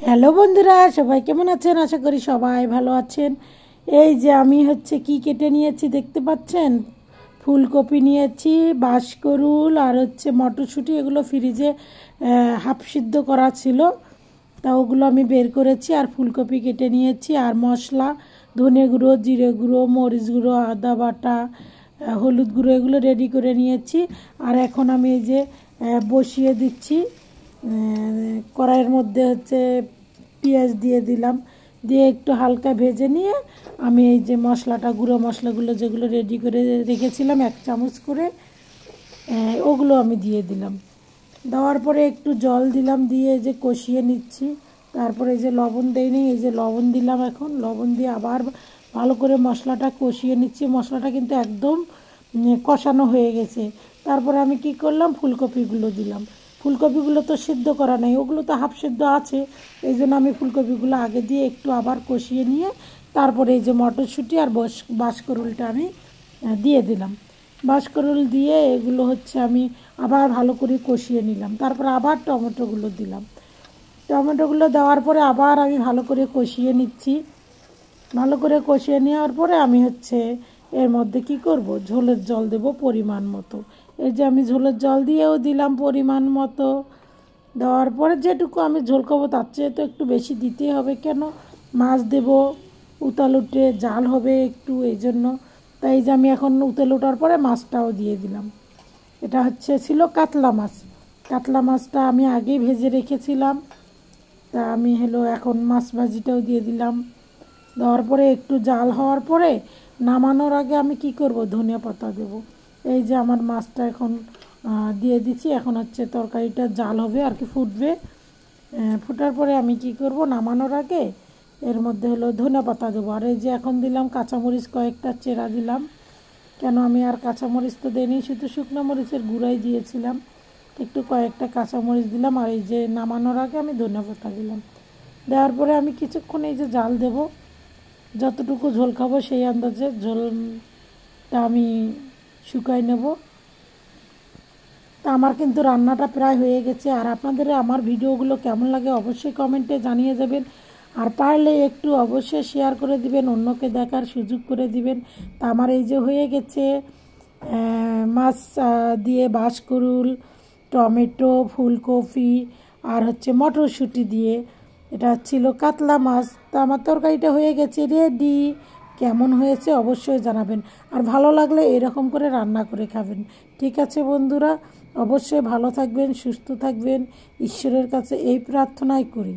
Hello বন্ধুরা, সবাই কেমন আছেন? আশা করি সবাই ভালো আছেন। এই যে আমি কি কেটে নিয়েছি দেখতে পাচ্ছেন। ফুলকপি নিয়েছি, বাঁশকরুল আর মটরশুঁটি, এগুলো ফ্রিজে হাফ সিদ্ধ করা ছিল, তা ওগুলো আমি বের করেছি। আর ফুলকপি কেটে নিয়েছি, আর মশলা ধনে গুঁড়ো, জিরে গুঁড়ো, মরিচ গুঁড়ো, আদা বাটা, হলুদ গুঁড়ো, এগুলো রেডি করে নিয়েছি। আর এখন আমি এই যে বসিয়ে দিচ্ছি। কড়াইয়ের মধ্যে পেঁয়াজ দিয়ে দিলাম, দিয়ে একটু হালকা ভেজে নিয়ে আমি এই যে গুঁড়ো মশলাগুলো যেগুলো রেডি করে রেখেছিলাম 1 চামচ করে, ওগুলো আমি দিয়ে দিলাম। দেওয়ার পরে একটু জল দিলাম, দিয়ে এই যে কষিয়ে নিচ্ছি। তারপরে এই যে লবণ দেইনি, এই যে লবণ দিলাম। এখন লবণ দিয়ে আবার ভালো করে মশলাটা কষিয়ে নিচ্ছি। মশলাটা কিন্তু একদম কষানো হয়ে গেছে। তারপরে আমি কি করলাম, ফুলকপিগুলো দিলাম। ফুলকপিগুলো তো সিদ্ধ করা নাই, ওগুলো তো হাফ সিদ্ধ আছে। এই জন্য আমি ফুলকপিগুলো আগে দিয়ে একটু আবার কষিয়ে নিয়ে তারপরে এই যে মটরশুঁটি আর বাঁশকরুলটা আমি দিয়ে দিলাম। বাঁশকরুল দিয়ে এগুলো আমি আবার ভালো করে কষিয়ে নিলাম। তারপর আবার টমেটোগুলো দিলাম। টমেটোগুলো দেওয়ার পরে আবার আমি ভালো করে কষিয়ে নিচ্ছি। ভালো করে কষিয়ে নেওয়ার পরে আমি এর মধ্যে কি করব, ঝোলের জল দেব পরিমাণ মতো। এই যে আমি ঝোলের জল দিয়েও দিলাম পরিমাণ মতো। দেওয়ার পরে যেটুকু আমি ঝোল খাবো তার চেয়ে তো একটু বেশি দিতেই হবে, কেন মাছ দেব, উতাল উঠে জাল হবে একটু, এই জন্য। তাই যে আমি এখন উতাল ওঠার পরে মাছটাও দিয়ে দিলাম। এটা ছিল কাতলা মাছ। কাতলা মাছটা আমি আগেই ভেজে রেখেছিলাম, তা আমি এখন মাছ ভাজিটাও দিয়ে দিলাম। দেওয়ার পরে একটু জাল হওয়ার পরে নামানোর আগে আমি কি করব, ধনিয়া পাতা দেব। এই যে আমার মাছটা এখন দিয়ে দিচ্ছি। এখন তরকারিটা জাল হবে আর কি, ফুটবে। ফোটার পরে আমি কি করব, নামানোর আগে এর মধ্যে ধনিয়া পাতা দেবো। আর এই যে এখন দিলাম কাঁচামরিচ কয়েকটা চেরা দিলাম। কেন আমি আর কাঁচামরিচ তো দিইনি, শুধু শুকনো মরিচের গুঁড়াই দিয়েছিলাম। একটু কয়েকটা কাঁচামরিচ দিলাম। আর এই যে নামানোর আগে আমি ধনিয়া পাতা দিলাম। দেওয়ার পরে আমি কিছুক্ষণ এই যে জাল দেব, যতটুকু ঝোল খাবো সেই আন্দাজে ঝোলটা আমি শুকাই নেব। তা আমার কিন্তু রান্নাটা প্রায় হয়ে গেছে। আর আপনাদের আমার ভিডিওগুলো কেমন লাগে অবশ্যই কমেন্টে জানিয়ে যাবেন। আর পারলে একটু অবশ্যই শেয়ার করে দিবেন, অন্যকে দেখার সুযোগ করে দিবেন। তা আমার এই যে হয়ে গেছে মাছ দিয়ে বাঁশকরুল, টমেটো, ফুলকপি আর মটরশুঁটি দিয়ে, এটা ছিল কাতলা মাছ। তা আমার তরকারিটা হয়ে গেছে রেডি। কেমন হয়েছে অবশ্যই জানাবেন। আর ভালো লাগলে এরকম করে রান্না করে খাবেন। ঠিক আছে বন্ধুরা, অবশ্যই ভালো থাকবেন, সুস্থ থাকবেন, ঈশ্বরের কাছে এই প্রার্থনাই করি।